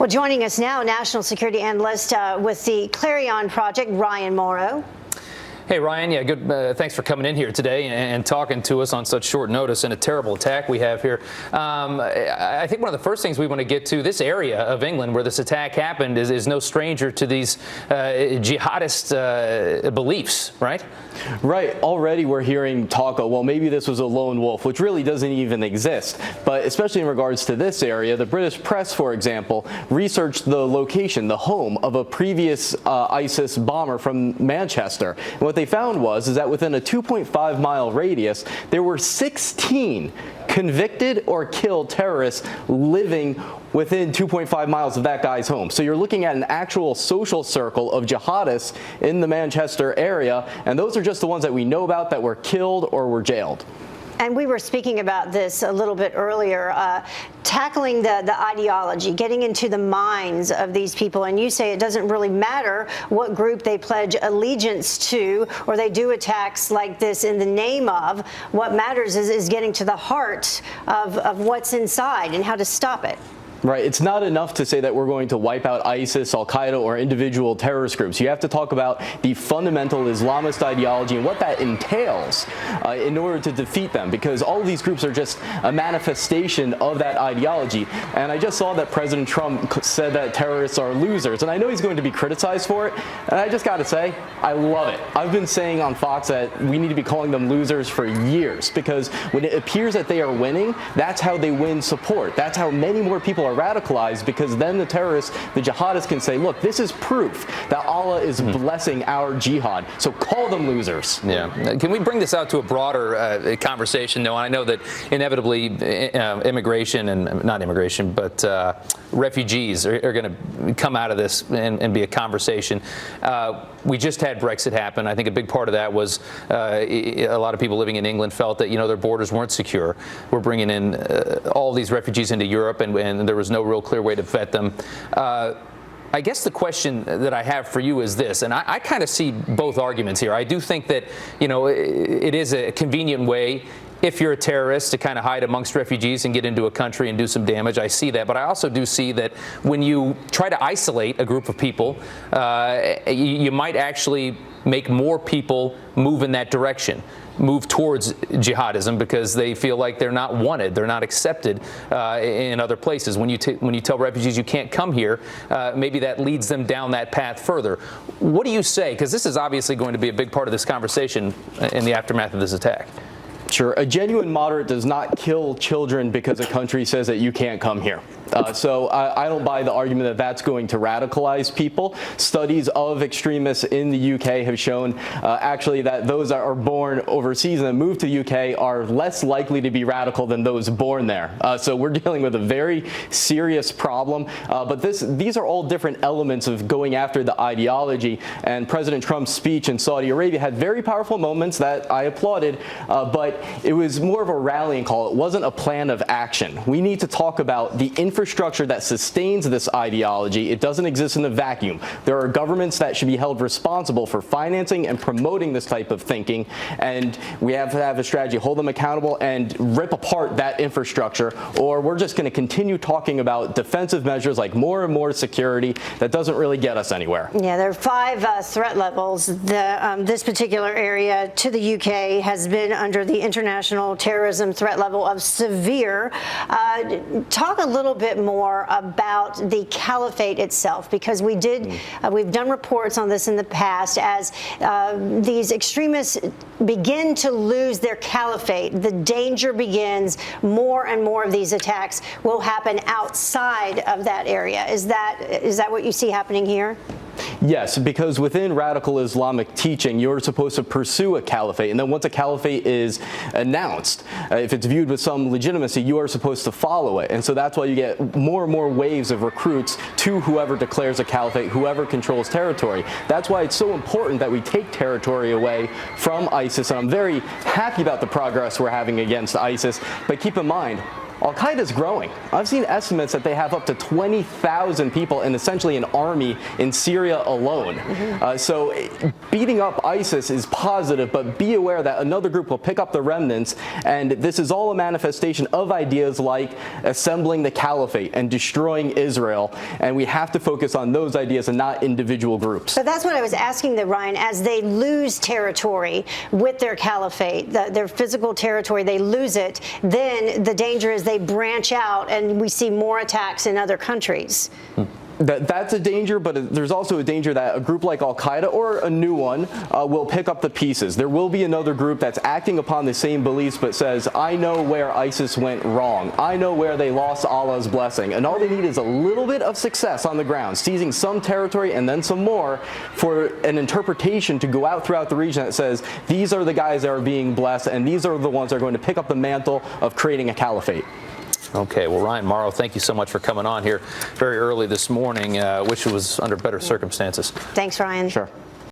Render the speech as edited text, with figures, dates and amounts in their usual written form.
Well, joining us now, national security analyst with the Clarion Project, Mauro. Hey, Ryan. Yeah, good. Thanks for coming in here today and talking to us on such short notice and a terrible attack we have here. I think one of the first things we want to get to, this area of England where this attack happened is no stranger to these jihadist beliefs, right? Right. Already we're hearing talk of, well, maybe this was a lone wolf, which really doesn't even exist. But especially in regards to this area, the British press, for example, researched the location, the home of a previous ISIS bomber from Manchester. And what they found is that within a 2.5-mile radius, there were 16 convicted or killed terrorists living within 2.5 miles of that guy's home. So you're looking at an actual social circle of jihadists in the Manchester area, and those are just the ones that we know about that were killed or were jailed. And we were speaking about this a little bit earlier, tackling the ideology, getting into the minds of these people. And you say it doesn't really matter what group they pledge allegiance to or they do attacks like this in the name of. What matters is getting to the heart of what's inside and how to stop it. Right. It's not enough to say that we're going to wipe out ISIS, Al-Qaeda, or individual terrorist groups. You have to talk about the fundamental Islamist ideology and what that entails in order to defeat them, because all of these groups are just a manifestation of that ideology. And I just saw that President Trump said that terrorists are losers, and I know he's going to be criticized for it. And I just got to say, I love it. I've been saying on Fox that we need to be calling them losers for years, because when it appears that they are winning, that's how they win support. That's how many more people are radicalized, because then the terrorists, the jihadists, can say, look, this is proof that Allah is blessing our jihad, so call them losers. Yeah. Can we bring this out to a broader conversation, though? I know that inevitably immigration, and not immigration, but refugees are going to come out of this and be a conversation. We just had Brexit happen. I think a big part of that was a lot of people living in England felt that, their borders weren't secure. We're bringing in all these refugees into Europe, and there was no real clear way to vet them. I guess the question that I have for you is this, and I kind of see both arguments here. I do think that, it is a convenient way, if you're a terrorist, to kind of hide amongst refugees and get into a country and do some damage. I see that. But I also do see that when you try to isolate a group of people, you might actually make more people move in that direction, move towards jihadism, because they feel like they're not wanted, they're not accepted in other places. When you tell refugees you can't come here, maybe that leads them down that path further. What do you say? Because this is obviously going to be a big part of this conversation in the aftermath of this attack. Sure. A genuine moderate does not kill children because a country says that you can't come here. So I don't buy the argument that that's going to radicalize people. Studies of extremists in the UK have shown actually that those that are born overseas and move to the UK are less likely to be radical than those born there. So we're dealing with a very serious problem. But these are all different elements of going after the ideology. And President Trump's speech in Saudi Arabia had very powerful moments that I applauded, but it was more of a rallying call. It wasn't a plan of action. We need to talk about the infrastructure that sustains this ideology. It doesn't exist in a vacuum. There are governments that should be held responsible for financing and promoting this type of thinking, and we have to have a strategy, hold them accountable, and rip apart that infrastructure, or we're just going to continue talking about defensive measures like more and more security that doesn't really get us anywhere. Yeah, there are 5 threat levels. This particular area to the UK has been under the international terrorism threat level of severe. Talk a little bit more about the caliphate itself, because we've done reports on this in the past. As these extremists begin to lose their caliphate, the danger begins. More and more of these attacks will happen outside of that area. Is that what you see happening here? Yes, because within radical Islamic teaching, you're supposed to pursue a caliphate. And then once a caliphate is announced, if it's viewed with some legitimacy, you are supposed to follow it. And so that's why you get more and more waves of recruits to whoever declares a caliphate, whoever controls territory. That's why it's so important that we take territory away from ISIS. And I'm very happy about the progress we're having against ISIS. But keep in mind, Al-Qaeda is growing. I've seen estimates that they have up to 20,000 people and essentially an army in Syria alone. So beating up ISIS is positive, but be aware that another group will pick up the remnants, and this is all a manifestation of ideas like assembling the caliphate and destroying Israel, and we have to focus on those ideas and not individual groups. But that's what I was asking that, Ryan, as they lose territory with their caliphate, their physical territory, they lose it, then the danger is they branch out and we see more attacks in other countries. That's a danger, but there's also a danger that a group like Al-Qaeda or a new one will pick up the pieces. There will be another group that's acting upon the same beliefs but says, I know where ISIS went wrong. I know where they lost Allah's blessing. And all they need is a little bit of success on the ground, seizing some territory and then some more for an interpretation to go out throughout the region that says, these are the guys that are being blessed and these are the ones that are going to pick up the mantle of creating a caliphate. Okay, well, Ryan, Mauro, thank you so much for coming on here very early this morning. Wish it was under better circumstances. Thanks, Ryan. Sure.